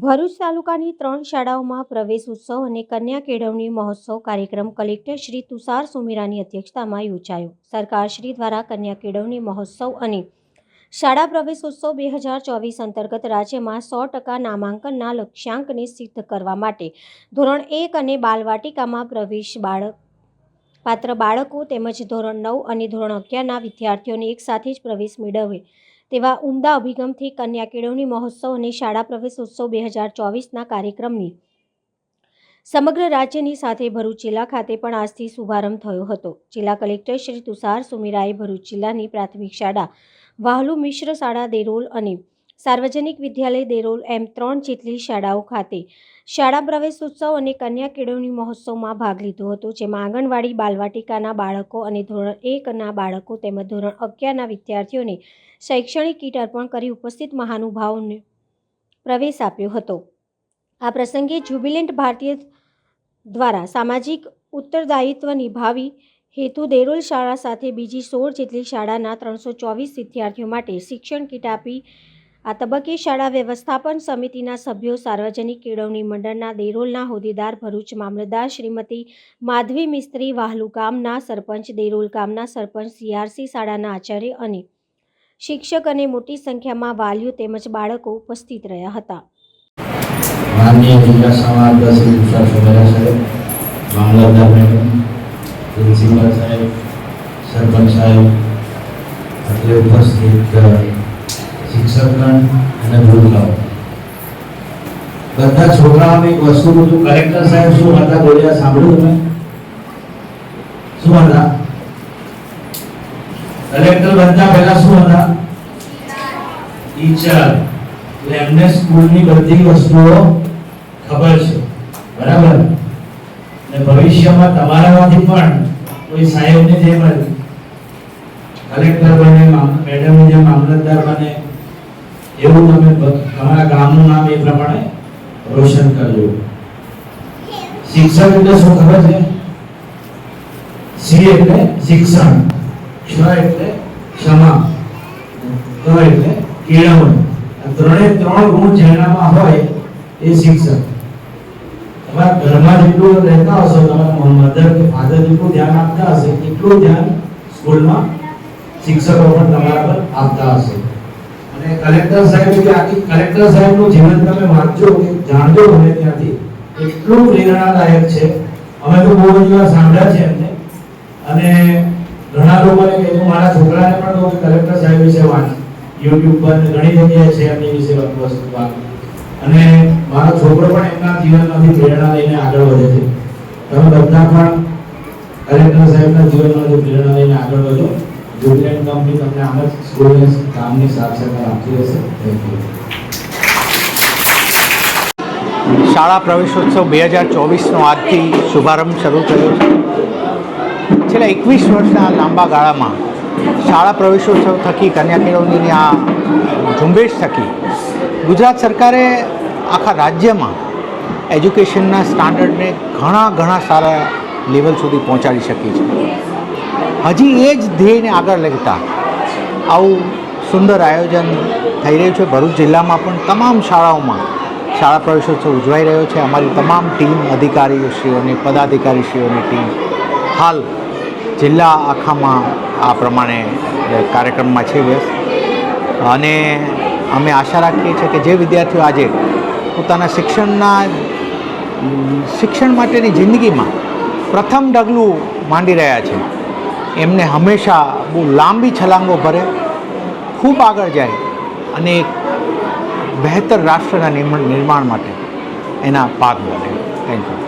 ભરૂચ તાલુકાની 3 શાળાઓમાં પ્રવેશ ઉત્સવ અને કન્યા કેળવણી મહોત્સવ કાર્યક્રમ કલેક્ટર શ્રી તુષાર સુમેરાની અધ્યક્ષતામાં યોજાયો। સરકારશ્રી દ્વારા કન્યા કેળવણી મહોત્સવ અને શાળા પ્રવેશ ઉત્સવ 2024 અંતર્ગત રાજ્યમાં 100% નામાંકનના લક્ષ્યાંકને સિદ્ધ કરવા માટે ધોરણ 1 અને બાલવાટિકામાં પ્રવેશ પાત્ર બાળકો તેમજ ધોરણ 9 અને ધોરણ 11ના વિદ્યાર્થીઓને એકસાથે જ પ્રવેશ મેળવે તેવા ઉમદા અભિગમથી કન્યા કેળવણી મહોત્સવ અને શાળા પ્રવેશ ઉત્સવ 2024ના કાર્યક્રમની સમગ્ર રાજ્યની સાથે ભરૂચ જિલ્લા ખાતે પણ આજથી શુભારંભ થયો હતો। જિલ્લા કલેક્ટર શ્રી તુષાર સુમેરાએ ભરૂચ જિલ્લાની પ્રાથમિક શાળા વાહલુ મિશ્ર શાળા દેરોલ અને સાર્વજનિક વિદ્યાલય દેરોલ એમ 3 જેટલી શાળાઓ ખાતે શાળા પ્રવેશ ઉત્સવ અને કન્યા કેળવણી મહોત્સવમાં ભાગ લીધો હતો, જેમાં આંગણવાડી બાલવાટિકાના બાળકો અને ધોરણ 1ના બાળકો તેમજ ધોરણ 11ના વિદ્યાર્થીઓને શૈક્ષણિક કીટ અર્પણ કરી ઉપસ્થિત મહાનુભાવોને પ્રવેશ આપ્યો હતો। આ પ્રસંગે જ્યુબિલન્ટ ભારતીય દ્વારા સામાજિક ઉત્તરદાયિત્વ નિભાવી હેતુ દેરોલ શાળા સાથે બીજી 16 જેટલી શાળાના 324 વિદ્યાર્થીઓ માટે શિક્ષણ કીટ આપી। આ તબક્કે શાળા વ્યવસ્થાપન સમિતિના સભ્યો, સાર્વજનિક કેળવણી મંડળના દેરોલના હોદ્દેદાર, ભરૂચ મામલતદાર શ્રીમતી માધવી મિસ્ત્રી, વાહલુ ગામના સરપંચ, દેરોલ ગામના સરપંચ, CRC શાળાના આચાર્ય અને શિક્ષક અને મોટી સંખ્યામાં વાલીઓ તેમજ બાળકો ઉપસ્થિત રહ્યા હતા। माननीय जिला समाज श्री तुषार सुमेरा साहेब, मामलतदार मैडम, प्रिंसिपल साहेब, सरपंच साहेब, अत्रे उपस्थित शिक्षकगण અને વૃદ્ધાઓ, બધા છોકરાઓને એક વસ્તુ પૂછું, કલેક્ટર સાહેબ શું હતા બોલ્યા સાંભળ્યું તમે? શું હતા? કલેક્ટર બનતા પહેલા શું હતા? ટીચર। એટલે એમને સ્કૂલની બધી વસ્તુઓ ખબર છે, બરાબર? અને ભવિષ્યમાં તમારામાંથી પણ કોઈ સાહેબની જેમ કલેક્ટર બને, મેડમની જેમ મામલતદાર બને, એવું તમે તમારા ગામનું નામ એ પ્રમાણે રોશન કરજો। શિક્ષક એટલે શું ખબર છે? સી એટલે શિક્ષણ, ક્ષ એટલે ક્ષમા, ક એટલે કેળવણી। ત્રણે 3 ગુણ જેનામાં હોય એ શિક્ષક। તમારા ઘરમાં જેટલું રહેતા હશો, તમારા મધર કે ફાધર જેટલું ધ્યાન આપતા હશે, એટલું ધ્યાન સ્કૂલમાં શિક્ષકો પણ તમારા પર આપતા હશે। અને કલેક્ટર સાહેબ કે આખી કલેક્ટર સાહેબનું જીવન તમે વાંચજો કે જાણજો મને ત્યાંથી એટલું પ્રેરણાદાયક છે। અમે તો બહુ બધી વાર સાંભળ્યા છે એમને, અને ઘણા લોકોને કીધું, મારા છોકરાને પણ તો કલેક્ટર સાહેબ વિશે વાંચ, YouTube પર ઘણી જગ્યાએ છે એમની વિશે વસ્તુ વાત, અને મારો છોકરો પણ એમના જીવનમાંથી પ્રેરણા લઈને આગળ વધે છે। તમે બધા પણ કલેક્ટર સાહેબના જીવનમાંથી પ્રેરણા લઈને આગળ વધો। જ્યુબિલન્ટ કંપની તમને આમ જ સ્કૂલને કામની સાથ સહકાર આપતી રહેશે। Thank you. શાળા પ્રવેશોત્સવ 2024નો આજથી શુભારંભ શરૂ થયો છે। છેલ્લા 21 વર્ષના લાંબા ગાળામાં શાળા પ્રવેશોત્સવ થકી કન્યા કેળવણીની આ ઝુંબેશ થકી ગુજરાત સરકારે આખા રાજ્યમાં એજ્યુકેશનના સ્ટાન્ડર્ડને ઘણા સારા લેવલ સુધી પહોંચાડી શકી છે। હજી એ જ ધ્યેયને આગળ લેતા આવું સુંદર આયોજન થઈ રહ્યું છે। ભરૂચ જિલ્લામાં પણ તમામ શાળાઓમાં શાળા પ્રવેશોત્સવ ઉજવાઈ રહ્યો છે। અમારી તમામ ટીમ, અધિકારીશ્રીઓની, પદાધિકારીશ્રીઓની ટીમ હાલ જિલ્લા આખામાં આ પ્રમાણે કાર્યક્રમમાં છે વ્યસ્ત, અને અમે આશા રાખીએ છીએ કે જે વિદ્યાર્થીઓ આજે પોતાના શિક્ષણ માટેની જિંદગીમાં પ્રથમ ડગલું માંડી રહ્યા છે, એમને હંમેશા બહુ લાંબી છલાંગો ભરે, ખૂબ આગળ જાય અને એક બહેતર રાષ્ટ્રના નિર્માણ માટે એના ભાગ બને। Thank you.